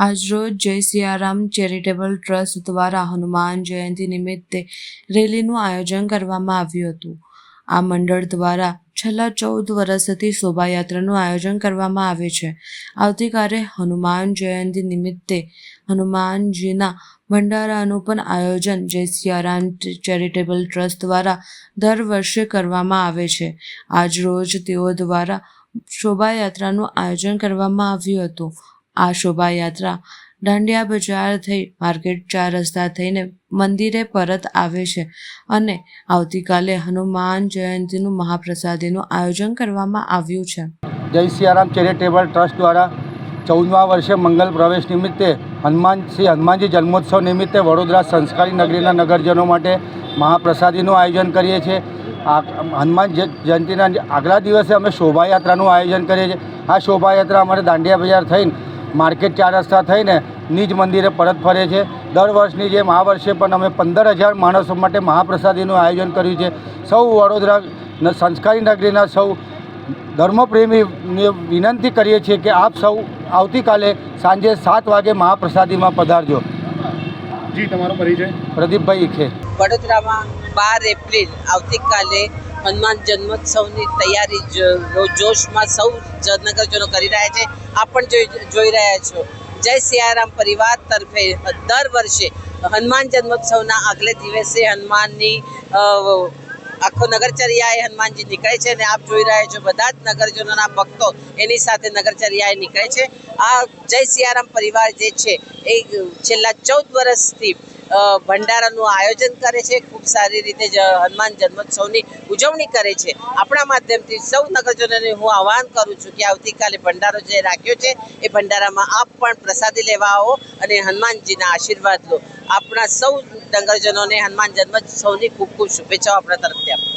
આજરોજ જય Siyaram charitable trust દ્વારા હનુમાન જયંતિ નિમિત્તે રેલીનું આયોજન કરવામાં આવ્યું હતું. આ મંડળ દ્વારા છેલ્લા 14 વર્ષથી શોભાયાત્રાનું આયોજન કરવામાં આવે છે. આવતીકાલે હનુમાન જયંતિ નિમિત્તે હનુમાનજીના ભંડારાનું પણ આયોજન જય સિયારામ ચેરિટેબલ ટ્રસ્ટ દ્વારા દર વર્ષે કરવામાં આવે છે. આજરોજ તેઓ દ્વારા શોભાયાત્રાનું આયોજન કરવામાં આવ્યું હતું. આ શોભાયાત્રા દાંડિયા બજાર થઈ માર્કેટ 4 રસ્તા થઈને મંદિરે પરત આવે છે અને આવતીકાલે હનુમાન જયંતિનું મહાપ્રસાદીનું આયોજન કરવામાં આવ્યું છે. જય સિયારામ ચેરિટેબલ ટ્રસ્ટ દ્વારા 14મા વર્ષે મંગલ પ્રવેશ નિમિત્તે હનુમાનજી જન્મોત્સવ નિમિત્તે વડોદરા સંસ્કારી નગરીના નગરજનો માટે મહાપ્રસાદીનું આયોજન કરીએ છીએ. હનુમાન જયંતિના આગલા દિવસે અમે શોભાયાત્રાનું આયોજન કરીએ છીએ. આ શોભાયાત્રા અમારે દાંડિયા બજાર થઈને માર્કેટ 4 રસ્તા થઈને નિજ મંદિરે પરત ફરે છે. દર વર્ષની જેમ આ વર્ષે પણ અમે 15,000 માણસો માટે મહાપ્રસાદીનું આયોજન કર્યું છે. સૌ વડોદરા સંસ્કારી નગરીના સૌ ધર્મપ્રેમીને વિનંતી કરીએ છીએ કે આપ સૌ આવતીકાલે સાંજે 7 વાગે મહાપ્રસાદીમાં પધારજો. જી, તમારો પરિચય? પ્રદીપભાઈ ઈખે. વડોદરામાં 12 એપ્રિલ આવતીકાલે હનુમાન જન્મોત્સવની તૈયારી જોશમાં સૌ નગરજનો કરી રહ્યા છે. આપ પણ જોઈ રહ્યા છો. જય સિયારામ પરિવાર તરફે દર વર્ષે હનુમાન જન્મોત્સવના આગલે દિવસે હનુમાનની આખો નગરચર્યાએ હનુમાનજી નીકળે છે અને આપ જોઈ રહ્યા છો બધા જ નગરજનોના ભક્તો એની સાથે નગરચર્યાએ નીકળે છે. આ જય સિયારામ પરિવાર જે છે એ છેલ્લા 14 વર્ષથી ભંડારાનું આયોજન કરે છે. ખૂબ સારી રીતે હનુમાન જન્મોત્સવની ઉજવણી કરે છે. આપણા માધ્યમથી સૌ નગરજનોને હું આહ્વાન કરું છું કે આવતીકાલે ભંડારો જે રાખ્યો છે એ ભંડારામાં આપ પણ પ્રસાદી લેવા આવો અને હનુમાનજીના આશીર્વાદ લો. આપણા સૌ નગરજનોને હનુમાન જન્મોત્સવની ખૂબ ખૂબ શુભેચ્છાઓ આપણા તરફથી આપો.